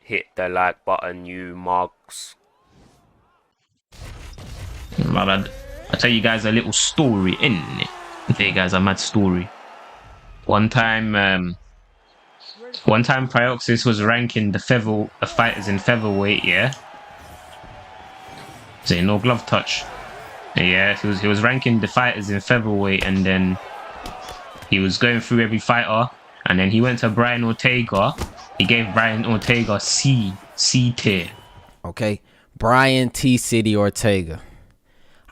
hit the like button, you mugs. My bad. I'll tell you guys a little story, innit? I'll tell you guys a mad story. One time Pryoxis was ranking the fighters in featherweight, yeah? Say no glove touch. Yeah, he was ranking the fighters in featherweight, and then he was going through every fighter, and then he went to Brian Ortega. He gave Brian Ortega C tier. Okay, Brian T City Ortega.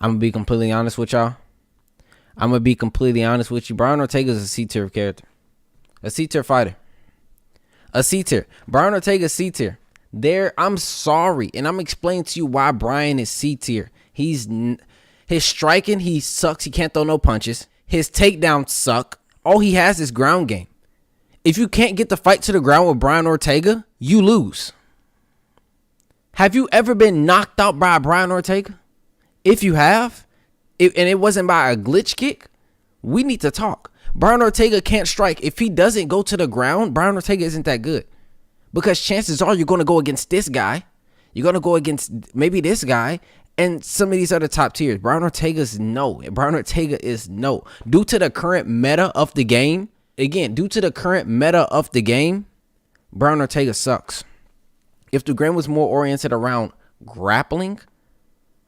I'm gonna be completely honest with y'all. Brian Ortega is a C tier character, a C tier fighter, a C tier. Brian Ortega is C tier. I'm sorry, and I'm explaining to you why Brian is C tier. His striking, he sucks. He can't throw no punches. His takedowns suck. All he has is ground game. If you can't get the fight to the ground with Brian Ortega, you lose. Have you ever been knocked out by Brian Ortega? If you have, and it wasn't by a glitch kick, we need to talk. Brian Ortega can't strike. If he doesn't go to the ground, Brian Ortega isn't that good. Because chances are you're going to go against this guy. You're going to go against maybe this guy and some of these other top tiers. Brian Ortega is no. Due to the current meta of the game, Brian Ortega sucks. If the game was more oriented around grappling,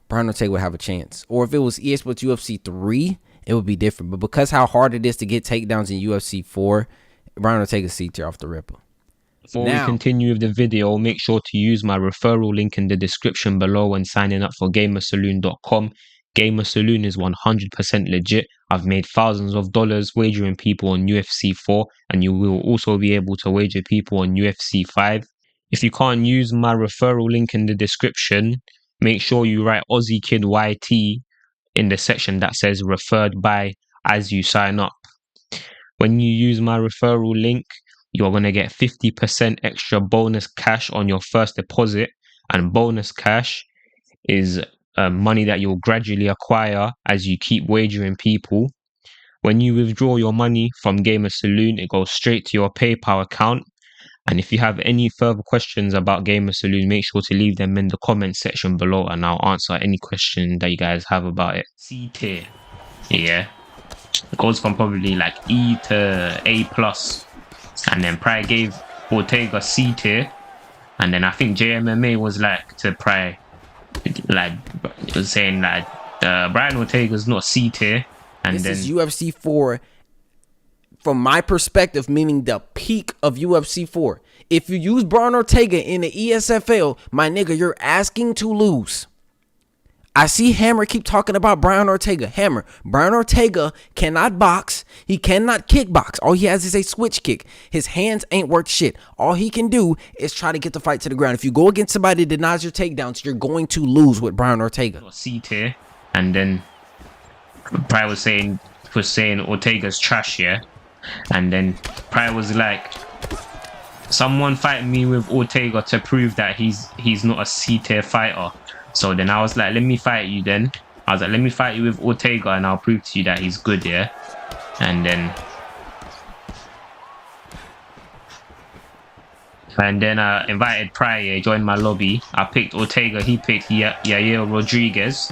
Brian Ortega would have a chance. Or if it was EA Sports UFC 3, it would be different. But because how hard it is to get takedowns in UFC 4, Brian Ortega's C tier off the ripper. Before we continue with the video, make sure to use my referral link in the description below when signing up for GamerSaloon.com. GamerSaloon is 100% legit. I've made thousands of dollars wagering people on UFC 4, and you will also be able to wager people on UFC 5. If you can't use my referral link in the description, make sure you write Ozzy Kid YT in the section that says referred by as you sign up. When you use my referral link, you're going to get 50% extra bonus cash on your first deposit, and bonus cash is money that you'll gradually acquire as you keep wagering people. When you withdraw your money from GamerSaloon, it goes straight to your PayPal account. And if you have any further questions about GamerSaloon, make sure to leave them in the comment section below, and I'll answer any question that you guys have about it. C tier, yeah, it goes from probably like E to A+. And then Pry gave Ortega C tier, and then I think JMMA was like to Pry, like it was saying like Brian Ortega's not C tier. And this is UFC 4 from my perspective, meaning the peak of UFC 4. If you use Brian Ortega in the ESFL, my nigga, you're asking to lose. I see Hammer keep talking about Brian Ortega. Brian Ortega cannot box. He cannot kickbox. All he has is a switch kick. His hands ain't worth shit. All he can do is try to get the fight to the ground. If you go against somebody that denies your takedowns, you're going to lose with Brian Ortega. C tier. And then Pryor was saying Ortega's trash, yeah? And then Pryor was like, someone fight me with Ortega to prove that he's not a C tier fighter. So then I was like, let me fight you then. I was like, let me fight you with Ortega and I'll prove to you that he's good, yeah? And then I invited Pryor, joined my lobby. I picked Ortega, he picked Yair Rodriguez.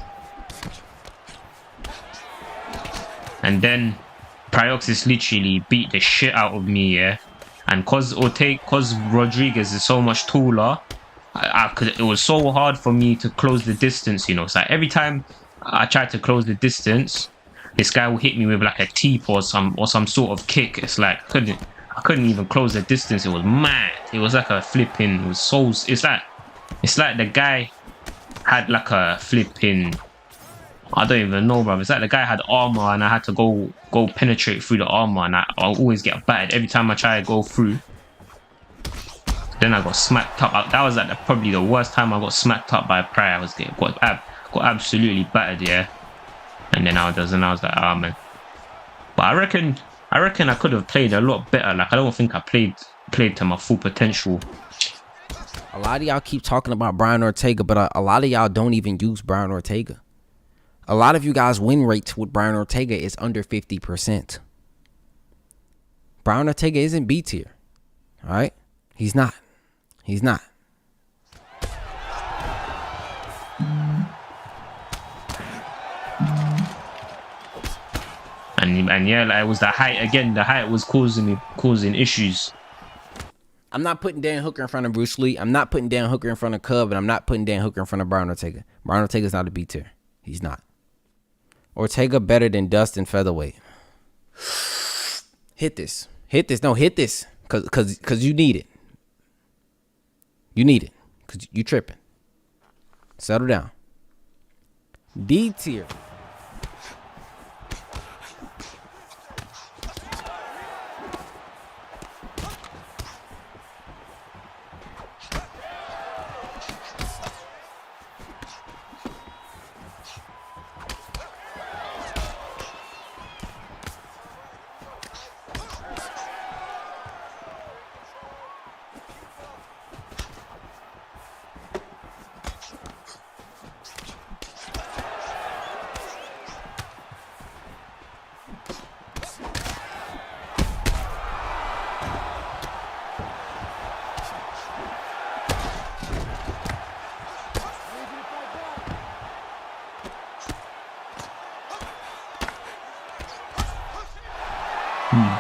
And then Pryoxis literally beat the shit out of me, yeah? And cause Rodriguez is so much taller, it was so hard for me to close the distance, you know. So like every time I tried to close the distance, this guy will hit me with like a teep or some sort of kick. It's like I couldn't even close the distance. It was mad. It was like a flipping. It was so. It's like the guy had like a flipping. I don't even know, bro. It's like the guy had armor and I had to go penetrate through the armor, and I always get battered every time I try to go through. Then I got smacked up. That was like probably the worst time I got smacked up by Pryor. I got absolutely battered, yeah. And then I was like, ah, man. But I reckon I could have played a lot better. Like I don't think I played to my full potential. A lot of y'all keep talking about Brian Ortega, but a lot of y'all don't even use Brian Ortega. A lot of you guys' win rates with Brian Ortega is under 50%. Brian Ortega isn't B tier. All right? He's not. And yeah, like it was the height again. The height was causing issues. I'm not putting Dan Hooker in front of Bruce Lee. I'm not putting Dan Hooker in front of Cub, and I'm not putting Dan Hooker in front of Brian Ortega. Brian Ortega's not a B tier. He's not. Ortega better than Dustin featherweight. Hit this. No, hit this. Cause you need it. You need it. Cause you tripping. Settle down. D tier.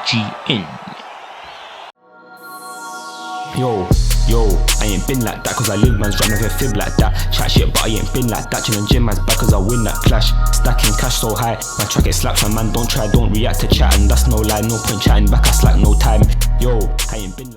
GN. Yo, I ain't been like that cause I live man's run with a fib like that. Chat shit but I ain't been like that. Chillin' gym man's back cause I win that clash. Stacking cash so high, my track it slaps. My man don't react to chat, and that's no lie. No point chatting back, I slack no time. Yo, I ain't been like